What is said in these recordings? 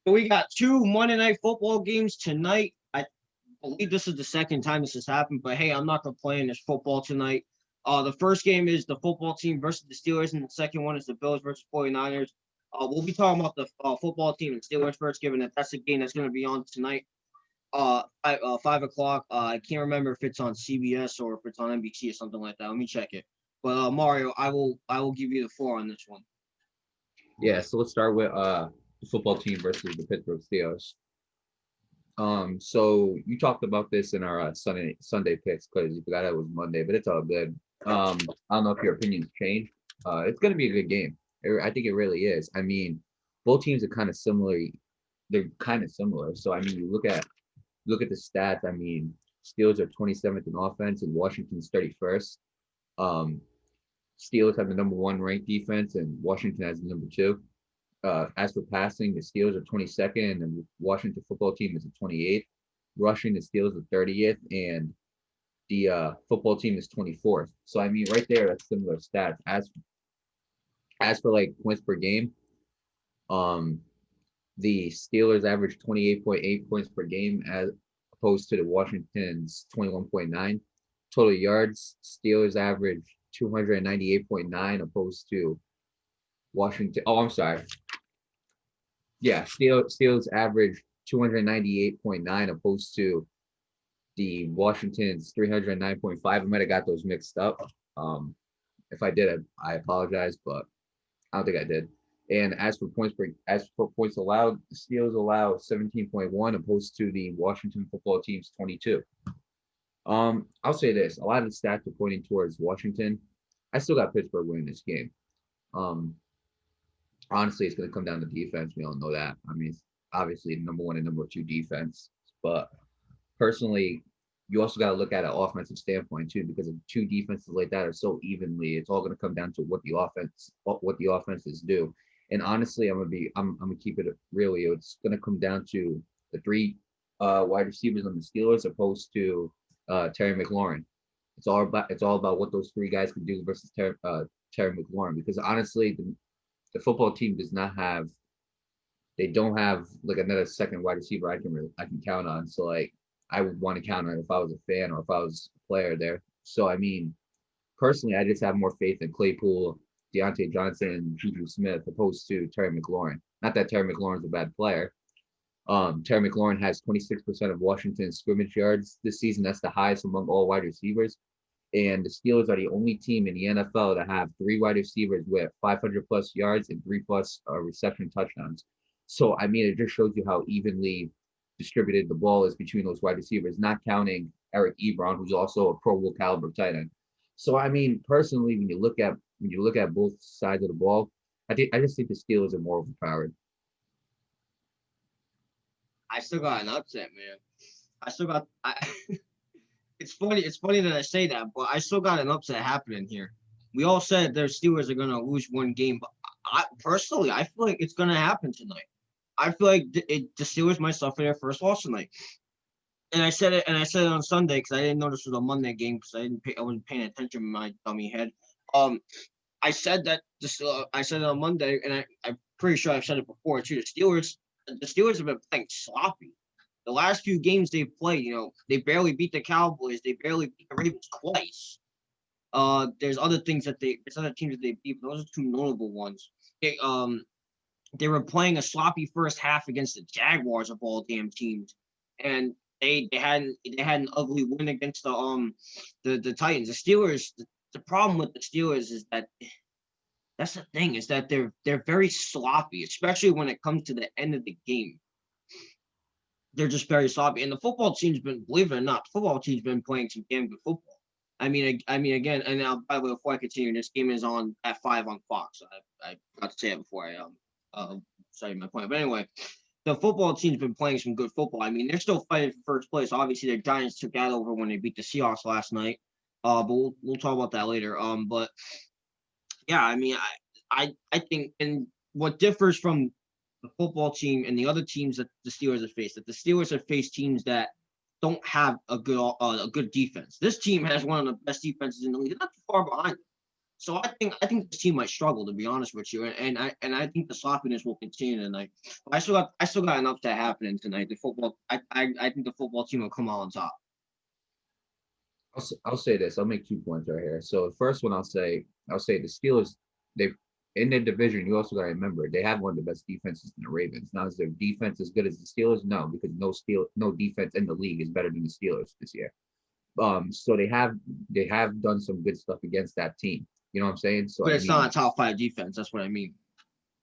So we got two Monday Night Football games tonight. I believe this is the second time this has happened, but hey, I'm not complaining. There's football tonight. The first game is the football team versus the Steelers, and the second one is the Bills versus 49ers. We'll be talking about the football team and Steelers first, given that that's the game that's going to be on tonight. 5 o'clock. I can't remember if it's on CBS or if it's on NBC or something like that. Let me check it. But Mario, I will give you the floor on this one. Yeah, so let's start with the football team versus the Pittsburgh Steelers. So you talked about this in our Sunday picks because you forgot it was Monday, but it's all good. I don't know if your opinions changed. It's gonna be a good game. I think it really is. I mean, both teams are kind of similar. They're kind of similar. So I mean, you look at the stats. I mean, Steelers are 27th in offense and Washington's 31st. Um, Steelers have the number one ranked defense and Washington has the number two. As for passing, the Steelers are 22nd, and the Washington football team is the 28th. Rushing, the Steelers are 30th, and the football team is 24th. So I mean, right there, that's similar stats. As for like points per game, um, the Steelers average 28.8 points per game as opposed to the Washington's 21.9. Total yards, Steelers average 298.9 opposed to Washington. Oh, I'm sorry. Yeah, Steelers average 298.9 opposed to the Washington's 309.5. I might have got those mixed up. If I did, I apologize, but I don't think I did. And as for points allowed, the Steelers allow 17.1 opposed to the Washington football team's 22. I'll say this: a lot of the stats are pointing towards Washington. I still got Pittsburgh winning this game. Um, Honestly, it's going to come down to defense. We all know that. I mean, it's obviously number one and number two defense. But personally, you also got to look at an offensive standpoint too, because if two defenses like that are so evenly, it's all going to come down to what the offenses do. And honestly, I'm gonna keep it real. It's going to come down to the three wide receivers on the Steelers opposed to Terry McLaurin. It's all about what those three guys can do versus Terry McLaurin. Because honestly, the football team does not have they don't have like another second wide receiver I can count on. So like I would want to count on if I was a fan or if I was a player there. So I mean, personally, I just have more faith in Claypool, Deontay Johnson, and Juju Smith opposed to Terry McLaurin. Not that Terry McLaurin's a bad player. Terry McLaurin has 26% of Washington's scrimmage yards this season. That's the highest among all wide receivers. And the Steelers are the only team in the NFL that have three wide receivers with 500 plus yards and three plus reception touchdowns. So, I mean, it just shows you how evenly distributed the ball is between those wide receivers, not counting Eric Ebron, who's also a Pro Bowl caliber tight end. So, I mean, personally, when you look at both sides of the ball, I just think the Steelers are more overpowered. I still got an upset, man. I still got. It's funny. It's funny that I say that, but I still got an upset happening here. We all said their Steelers are gonna lose one game, but I feel like it's gonna happen tonight. I feel like the Steelers might suffer their first loss tonight. And I said it on Sunday because I didn't know this was a Monday game because I wasn't paying attention in my dummy head. Um, I said that I said it on Monday, and I'm pretty sure I've said it before too. The Steelers have been playing sloppy. The last few games they've played, they barely beat the Cowboys. They barely beat the Ravens twice. There's other teams that they beat, but those are two notable ones. They were playing a sloppy first half against the Jaguars of all damn teams, and they had an ugly win against the Titans. The problem with the Steelers is that that's the thing is that they're very sloppy, especially when it comes to the end of the game. They're just very sloppy. And the football team's been, believe it or not, the football team's been playing some damn good football. I mean, again, and now by the way, before I continue, this game is on at 5 on Fox. I forgot to say it before I started my point. But anyway, the football team's been playing some good football. I mean, they're still fighting for first place. Obviously, the Giants took that over when they beat the Seahawks last night. But we'll talk about that later. But yeah, I mean, I think, and what differs from the football team and the other teams that the Steelers have faced, that the Steelers have faced teams that don't have a good defense. This team has one of the best defenses in the league. They're not too far behind. So I think this team might struggle, to be honest with you, and I think the sloppiness will continue tonight. But I still got enough to happening tonight. The football I think the football team will come out on top. I'll say this. I'll make 2 points right here. So the first one I'll say the Steelers, they in their division, you also got to remember they have one of the best defenses in the Ravens. Now is their defense as good as the Steelers? No, because no defense in the league is better than the Steelers this year. So they have done some good stuff against that team. You know what I'm saying? So But I it's not mean, a top five defense. That's what I mean.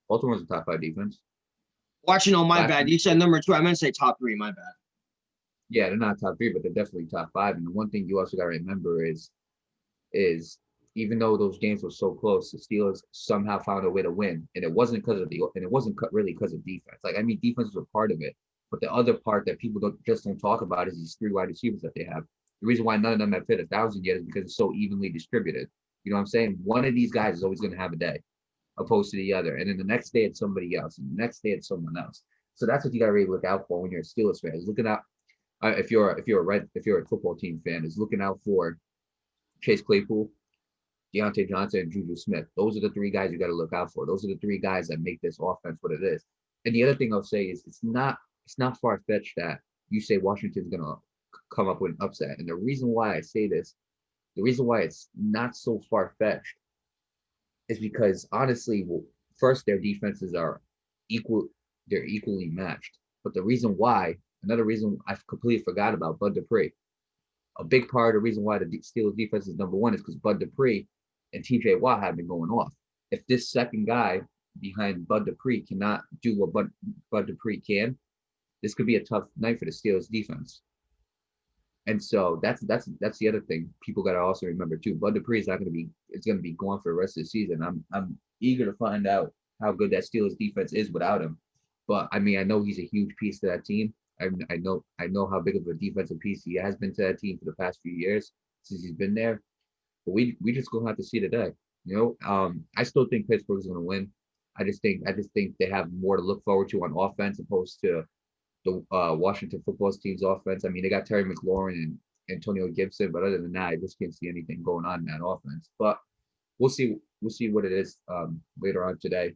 Baltimore's a top 5 defense. Watching, oh my Last bad. year, You said number two. I meant to say top three. My bad. yeah, they're not top 3, but they're definitely top 5. And the one thing you also got to remember is even though those games were so close, the Steelers somehow found a way to win, and it wasn't really because of defense. Like I mean, defense was a part of it, but the other part that people don't talk about is these 3 wide receivers that they have. The reason why none of them have hit 1,000 yet is because it's so evenly distributed. You know what I'm saying? One of these guys is always going to have a day, opposed to the other, and then the next day it's somebody else, and the next day it's someone else. So that's what you got to really look out for when you're a Steelers fan. Is looking out if you're a football team fan, is looking out for Chase Claypool, Deontay Johnson, and Juju Smith. Those are the 3 guys you got to look out for. Those are the 3 guys that make this offense what it is. And the other thing I'll say is it's not far fetched that you say Washington's gonna come up with an upset. And the reason why I say this, the reason why it's not so far fetched, is because honestly, well, first their defenses are equal. They're equally matched. But another reason I completely forgot about Bud Dupree. A big part of the reason why the Steelers defense is number 1 is because Bud Dupree and TJ Watt have been going off. If this second guy behind Bud Dupree cannot do what Bud Dupree can, this could be a tough night for the Steelers defense. And so that's the other thing people got to also remember too. Bud Dupree is not going to be it's going to be gone for the rest of the season. I'm eager to find out how good that Steelers defense is without him. But I mean, I know he's a huge piece to that team. I know how big of a defensive piece he has been to that team for the past few years since he's been there. But we just gonna have to see today. I still think Pittsburgh's gonna win. I just think they have more to look forward to on offense opposed to the Washington football team's offense. I mean, they got Terry McLaurin and Antonio Gibson, but other than that, I just can't see anything going on in that offense. But we'll see. We'll see what it is later on today.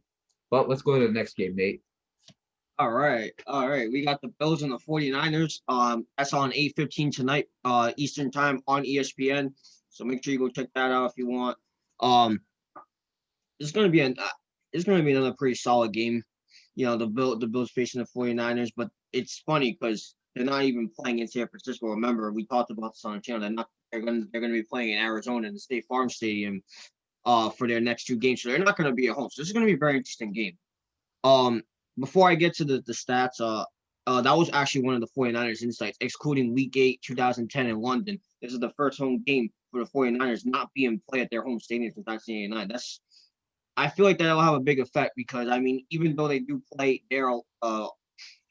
But let's go to the next game, Nate. All right. All right. We got the Bills and the 49ers. That's on 8:15 tonight, Eastern time on ESPN. So make sure you go check that out if you want. Um, it's gonna be another pretty solid game. The Bills facing the 49ers, but it's funny because they're not even playing in San Francisco. Remember, we talked about this on the channel. They're gonna be playing in Arizona in the State Farm Stadium for their next 2 games. So they're not gonna be at home. So this is gonna be a very interesting game. Um, Before I get to the stats, that was actually one of the 49ers insights, excluding week 8, 2010 in London. This is the first home game for the 49ers not being played at their home stadium since 1989. I feel like that'll have a big effect because, I mean, even though they do play there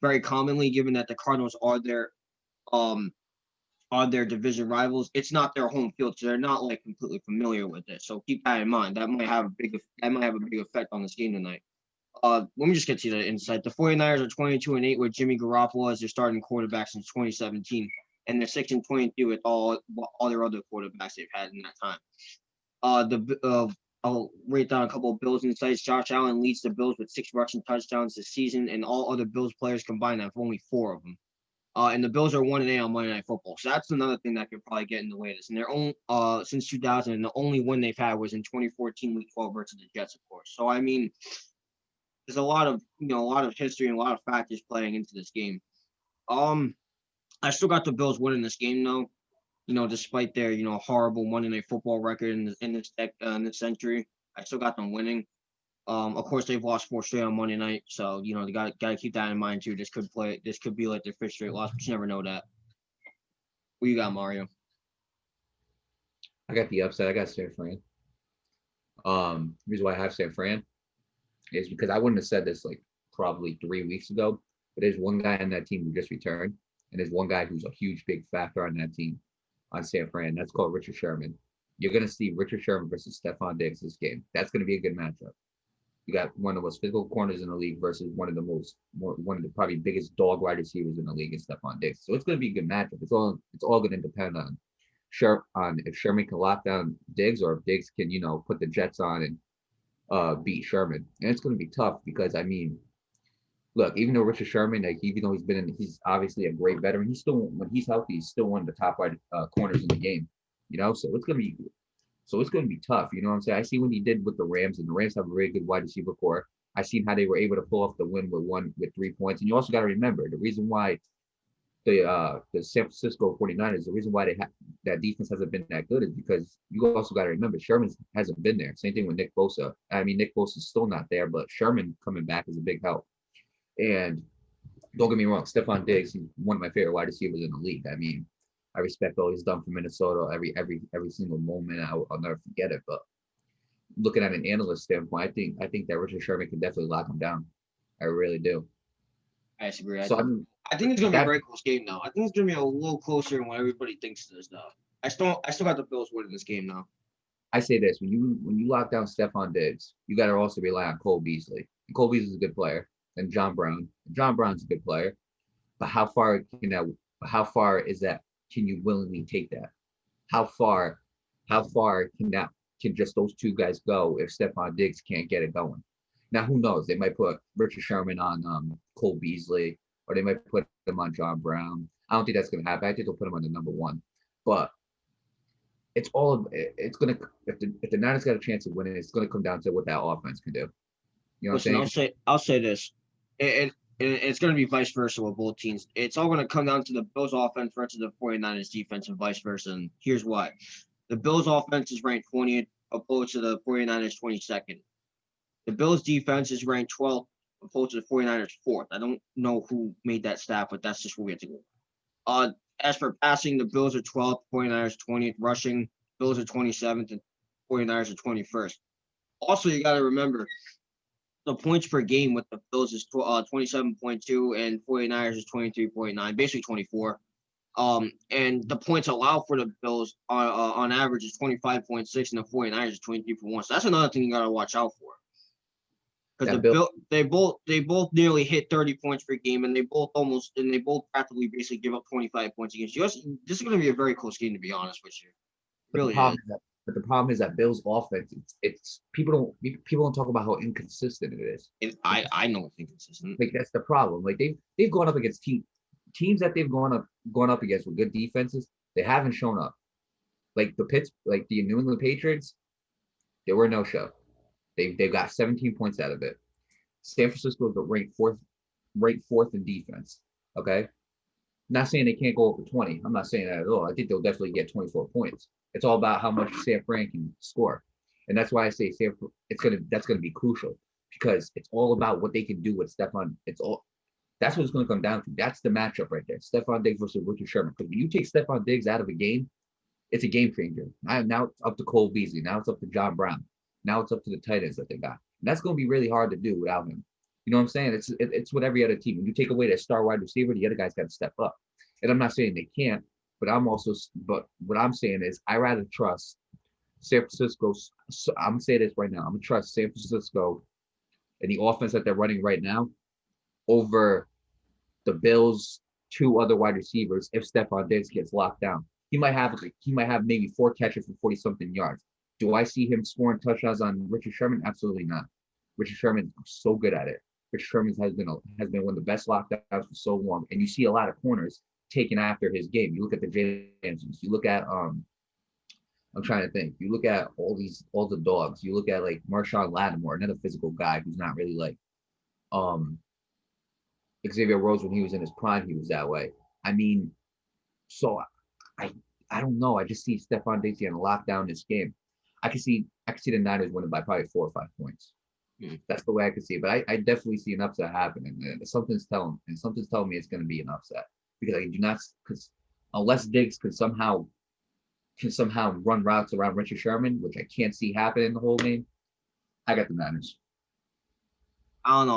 very commonly, given that the Cardinals are their division rivals, it's not their home field, so they're not like completely familiar with it. So keep that in mind. That might have a big effect on this game tonight. Let me just get to the insight. The 49ers are 22-8 with Jimmy Garoppolo as their starting quarterback since 2017, and they're 6-22 with all their other quarterbacks they've had in that time. I'll write down a couple of Bills insights. Josh Allen leads the Bills with 6 rushing touchdowns this season, and all other Bills players combined have only 4 of them. And the Bills are 1-8 on Monday Night Football, so that's another thing that could probably get in the way of this. And their own since 2000, and the only win they've had was in 2014 Week 12 versus the Jets, of course. So I mean, there's a lot of history and a lot of factors playing into this game. I still got the Bills winning this game though. Despite their horrible Monday Night Football record in this century, I still got them winning. Of course they've lost 4 straight on Monday night, so they gotta keep that in mind too. This could be like their 5th straight loss, but you never know that. What you got, Mario? I got the upset. I got San Fran. Reason why I have San Fran is because I wouldn't have said this like probably 3 weeks ago, but there's one guy on that team who just returned, and there's one guy who's a huge, big factor on that team on San Fran. That's called Richard Sherman. You're going to see Richard Sherman versus Stephon Diggs this game. That's going to be a good matchup. You got one of the most physical corners in the league versus one of the probably biggest dog wide receivers in the league is Stephon Diggs. So it's going to be a good matchup. It's all going to depend on if Sherman can lock down Diggs, or if Diggs can, put the Jets on and beat Sherman. And it's going to be tough because, I mean, look, even though Richard Sherman, like, even though he's obviously a great veteran, he's still, when he's healthy, he's still one of the top wide corners in the game. So it's gonna be tough. You know what I'm saying? I see what he did with the Rams, and the Rams have a very good wide receiver core. I seen how they were able to pull off the win with 3 points. And you also got to remember the reason why the San Francisco 49ers, the reason why that defense hasn't been that good is because you also got to remember Sherman hasn't been there. Same thing with Nick Bosa. I mean, Nick Bosa is still not there, but Sherman coming back is a big help. And don't get me wrong, Stephon Diggs, he's one of my favorite wide receivers in the league. I mean, I respect all he's done for Minnesota every single moment. I'll never forget it. But looking at an analyst standpoint, I think that Richard Sherman can definitely lock him down. I really do. I disagree. So I think it's gonna be a very close game now. I think it's gonna be a little closer than what everybody thinks it is now. I still got the Bills winning this game now. I say this: when you lock down Stephon Diggs, you got to also rely on Cole Beasley. And Cole Beasley is a good player, and John Brown. John Brown's a good player, but how far is that? Can you willingly take that? How far can just those two guys go if Stephon Diggs can't get it going? Now, who knows? They might put Richard Sherman on Cole Beasley, or they might put him on John Brown. I don't think that's going to happen. I think they'll put him on the number one. But it's going to, if the Niners got a chance of winning, it's going to come down to what that offense can do. You know what I'm saying? I'll say this. It's going to be vice versa with both teams. It's all going to come down to the Bills offense versus the 49ers defense and vice versa. And here's why. The Bills offense is ranked 20th opposed to the 49ers 22nd. The Bills defense is ranked 12th opposed to the 49ers 4th. I don't know who made that stat, but that's just what we have to go. As for passing, the Bills are 12th, 49ers 20th. Rushing, Bills are 27th, and 49ers are 21st. Also, you got to remember, the points per game with the Bills is 27.2 and 49ers is 23.9, basically 24. And the points allowed for the Bills on average is 25.6 and the 49ers is 23.1. So that's another thing you got to watch out for. Because they both nearly hit 30 points per game, and they both practically basically give up 25 points against you. This is going to be a very close game, to be honest with you. Really is. But the problem is that Bills offense, it's people don't talk about how inconsistent it is. I know it's inconsistent. Like, that's the problem. Like, they've gone up against teams that they've gone up against with good defenses. They haven't shown up. Like the New England Patriots, they were no show. They got 17 points out of it. San Francisco is ranked fourth in defense. Okay, not saying they can't go over 20. I'm not saying that at all. I think they'll definitely get 24 points. It's all about how much San Fran can score, and that's why I say that's gonna be crucial, because it's all about what they can do with Stephon. That's what it's gonna come down to. That's the matchup right there. Stephon Diggs versus Richard Sherman. Because when you take Stephon Diggs out of a game, it's a game changer. Now it's up to Cole Beasley. Now it's up to John Brown. Now it's up to the tight ends that they got. And that's going to be really hard to do without him. You know what I'm saying? It's with every other team. When you take away that star wide receiver, the other guys got to step up. And I'm not saying they can't, but what I'm saying is I rather trust San Francisco. So I'm going to say this right now. I'm going to trust San Francisco and the offense that they're running right now over the Bills' two other wide receivers if Stephon Diggs gets locked down. He might have maybe 4 catches for 40-something yards. Do I see him scoring touchdowns on Richard Sherman? Absolutely not. Richard Sherman is so good at it. Richard Sherman has been one of the best lockdowns for so long, and you see a lot of corners taken after his game. You look at the Jalen Ramsey. You look at I'm trying to think. You look at all the dogs. You look at like Marshawn Lattimore, another physical guy who's not really like Xavier Rhodes when he was in his prime. He was that way. I mean, so I don't know. I just see Stephon Diggs getting locked down this game. I can see the Niners winning by probably 4 or 5 points. That's the way I can see it. But I definitely see an upset happening. And something's telling me it's going to be an upset, because I do not, because unless Diggs can somehow run routes around Richard Sherman, which I can't see happening the whole game, I got the Niners. I don't know.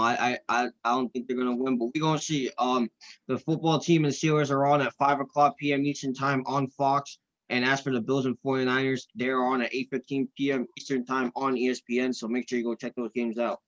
I don't think they're gonna win, but we're gonna see. The football team and Steelers are on at 5:00 p.m. Eastern time on Fox. And as for the Bills and 49ers, they're on at 8:15 p.m. Eastern time on ESPN. So make sure you go check those games out.